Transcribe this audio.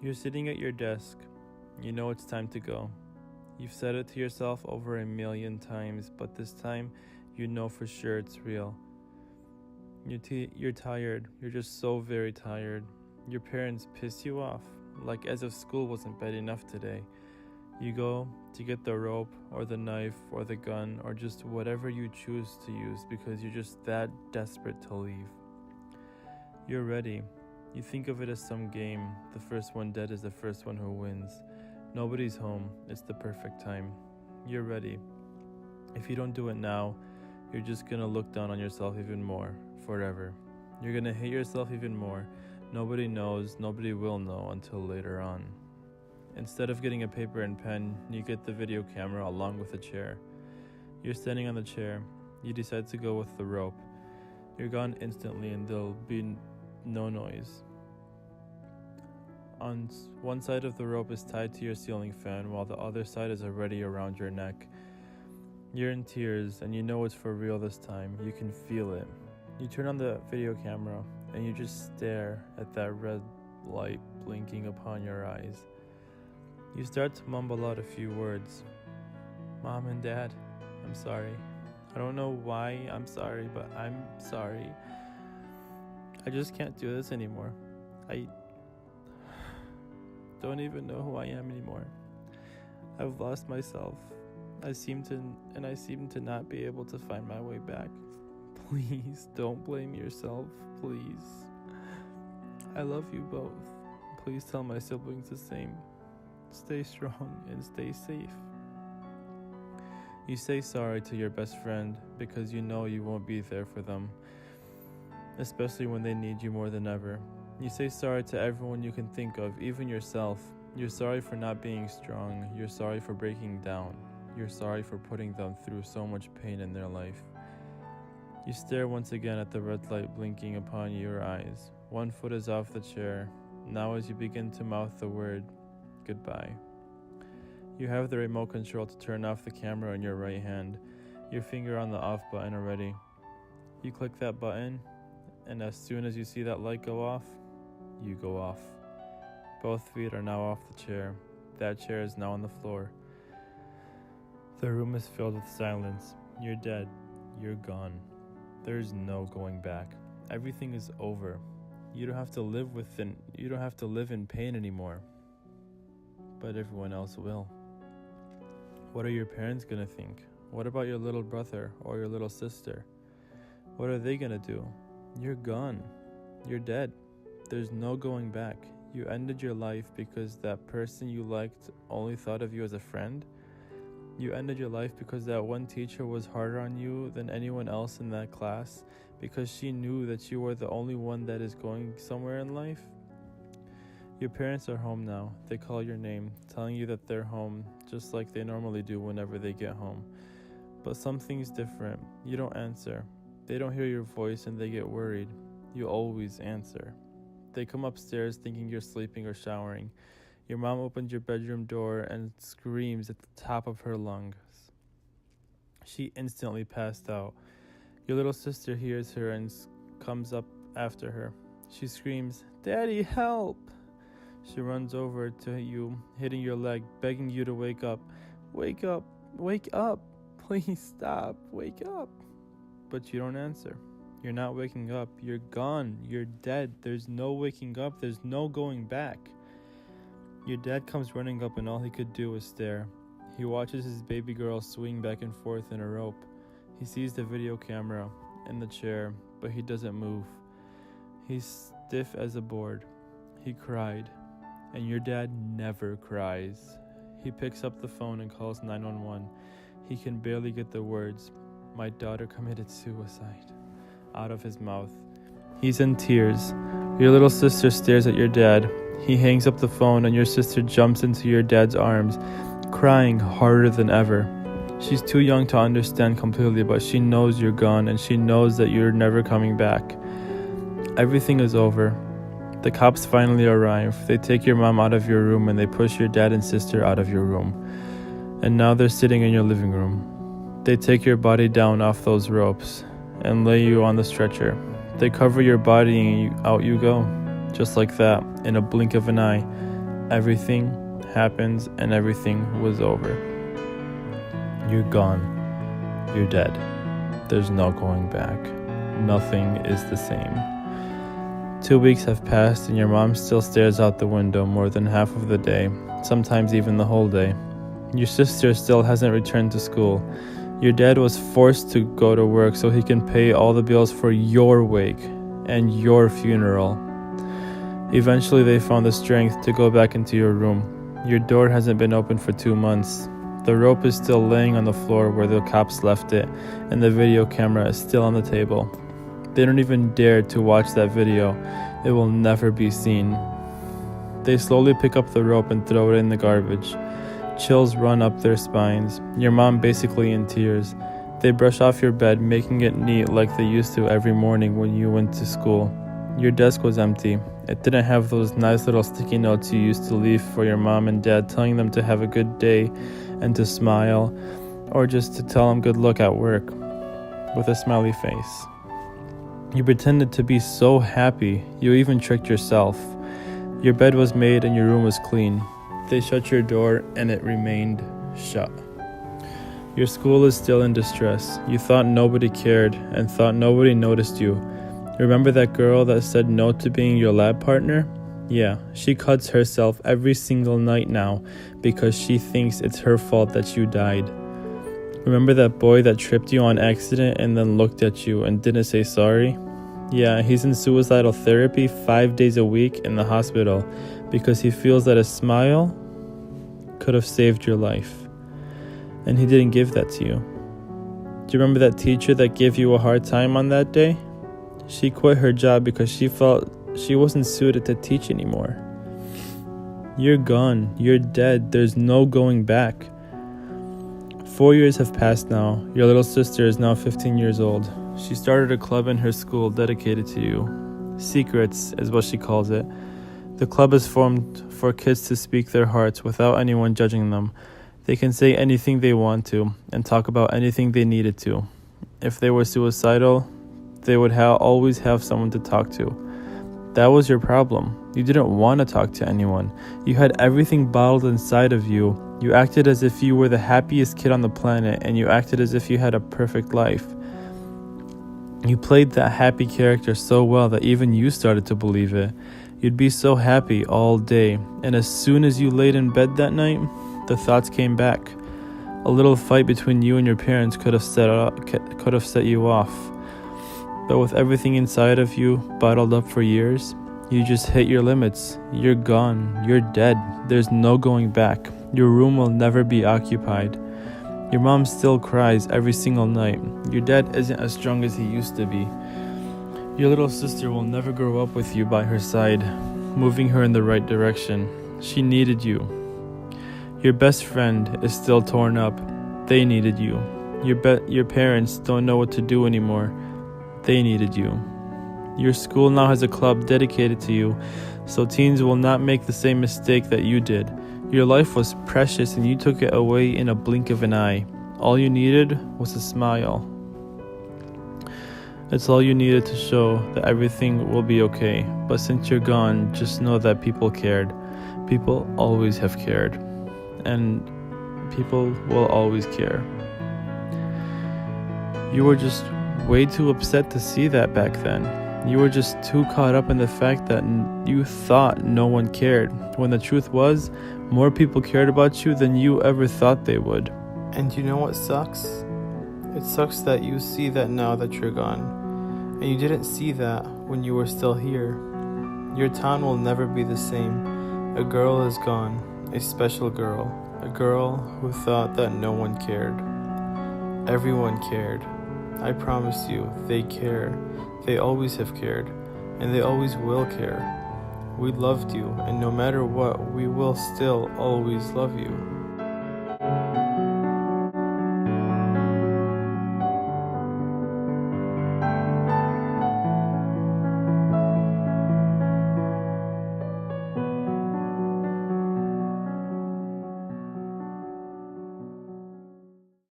You're sitting at your desk. You know it's time to go. You've said it to yourself over 1,000,000 times, but this time you know for sure it's real. You're tired. You're just so very tired. Your parents piss you off, like as if school wasn't bad enough today. You go to get the rope or the knife or the gun or just whatever you choose to use because you're just that desperate to leave. You're ready. You think of it as some game. The first one dead is the first one who wins. Nobody's home. It's the perfect time. You're ready. If you don't do it now, you're just gonna look down on yourself even more, forever. You're gonna hate yourself even more. Nobody knows, nobody will know until later on. Instead of getting a paper and pen, you get the video camera along with a chair. You're standing on the chair. You decide to go with the rope. You're gone instantly and there'll be no noise. On one side of the rope is tied to your ceiling fan while the other side is already around your neck. You're in tears and you know it's for real this time. You can feel it. You turn on the video camera and you just stare at that red light blinking upon your eyes. You start to mumble out a few words. Mom and Dad, I'm sorry. I don't know why I'm sorry, but I'm sorry. I just can't do this anymore. I don't even know who I am anymore. I've lost myself. I seem to not be able to find my way back. Please don't blame yourself, please. I love you both. Please tell my siblings the same. Stay strong and stay safe. You say sorry to your best friend because you know you won't be there for them, especially when they need you more than ever. You say sorry to everyone you can think of, even yourself. You're sorry for not being strong. You're sorry for breaking down. You're sorry for putting them through so much pain in their life. You stare once again at the red light blinking upon your eyes. One foot is off the chair. Now as you begin to mouth the word, goodbye. You have the remote control to turn off the camera in your right hand. Your finger on the off button already. You click that button, and as soon as you see that light go off, you go off. Both feet are now off the chair. That chair is now on the floor. The room is filled with silence. You're dead. You're gone. There's no going back. Everything is over. You don't have to live in pain anymore. But everyone else will. What are your parents gonna think? What about your little brother or your little sister? What are they gonna do? You're gone. You're dead. There's no going back. You ended your life because that person you liked only thought of you as a friend. You ended your life because that one teacher was harder on you than anyone else in that class because she knew that you were the only one that is going somewhere in life. Your parents are home now. They call your name, telling you that they're home, just like they normally do whenever they get home. But something's different. You don't answer. They don't hear your voice and they get worried. You always answer. They come upstairs thinking you're sleeping or showering. Your mom opens your bedroom door and screams at the top of her lungs. She instantly passed out. Your little sister hears her and comes up after her. She screams, "Daddy, help!" She runs over to you, hitting your leg, begging you to wake up. Wake up, wake up, please stop, wake up. But you don't answer. You're not waking up. You're gone. You're dead. There's no waking up. There's no going back. Your dad comes running up and all he could do was stare. He watches his baby girl swing back and forth in a rope. He sees the video camera in the chair, but he doesn't move. He's stiff as a board. He cried. And your dad never cries. He picks up the phone and calls 911. He can barely get the words, "My daughter committed suicide," out of his mouth. He's in tears. Your little sister stares at your dad. He hangs up the phone and your sister jumps into your dad's arms, crying harder than ever. She's too young to understand completely, but she knows you're gone and she knows that you're never coming back. Everything is over. The cops finally arrive. They take your mom out of your room and they push your dad and sister out of your room. And now they're sitting in your living room. They take your body down off those ropes and lay you on the stretcher. They cover your body and out you go. Just like that, in a blink of an eye. Everything happens and everything was over. You're gone. You're dead. There's no going back. Nothing is the same. 2 weeks have passed and your mom still stares out the window more than half of the day, sometimes even the whole day. Your sister still hasn't returned to school. Your dad was forced to go to work so he can pay all the bills for your wake and your funeral. Eventually they found the strength to go back into your room. Your door hasn't been open for 2 months. The rope is still laying on the floor where the cops left it, and the video camera is still on the table. They don't even dare to watch that video. It will never be seen. They slowly pick up the rope and throw it in the garbage. Chills run up their spines. Your mom basically in tears. They brush off your bed, making it neat like they used to every morning when you went to school. Your desk was empty. It didn't have those nice little sticky notes you used to leave for your mom and dad, telling them to have a good day and to smile, or just to tell them good luck at work with a smiley face. You pretended to be so happy, you even tricked yourself. Your bed was made and your room was clean. They shut your door and it remained shut. Your school is still in distress. You thought nobody cared and thought nobody noticed you. Remember that girl that said no to being your lab partner? Yeah, she cuts herself every single night now because she thinks it's her fault that you died. Remember that boy that tripped you on accident and then looked at you and didn't say sorry? Yeah, he's in suicidal therapy 5 days a week in the hospital because he feels that a smile could have saved your life. And he didn't give that to you. Do you remember that teacher that gave you a hard time on that day? She quit her job because she felt she wasn't suited to teach anymore. You're gone. You're dead. There's no going back. 4 years have passed now. Your little sister is now 15 years old. She started a club in her school dedicated to you. Secrets is what she calls it. The club is formed for kids to speak their hearts without anyone judging them. They can say anything they want to and talk about anything they needed to. If they were suicidal, they would always have someone to talk to. That was your problem. You didn't want to talk to anyone. You had everything bottled inside of you. You acted as if you were the happiest kid on the planet, and you acted as if you had a perfect life. You played that happy character so well that even you started to believe it. You'd be so happy all day, and as soon as you laid in bed that night, the thoughts came back. A little fight between you and your parents could have set you off. But with everything inside of you bottled up for years, you just hit your limits. You're gone. You're dead. There's no going back. Your room will never be occupied. Your mom still cries every single night. Your dad isn't as strong as he used to be. Your little sister will never grow up with you by her side, moving her in the right direction. She needed you. Your best friend is still torn up. They needed you. Your parents don't know what to do anymore. They needed you. Your school now has a club dedicated to you, so teens will not make the same mistake that you did. Your life was precious and you took it away in a blink of an eye. All you needed was a smile. It's all you needed to show that everything will be okay. But since you're gone, just know that people cared. People always have cared. And people will always care. You were just way too upset to see that back then. You were just too caught up in the fact that you thought no one cared, when the truth was, more people cared about you than you ever thought they would. And you know what sucks? It sucks that you see that now that you're gone, and you didn't see that when you were still here. Your town will never be the same. A girl is gone, a special girl, a girl who thought that no one cared. Everyone cared. I promise you, they care. They always have cared, and they always will care. We loved you, and no matter what, we will still always love you.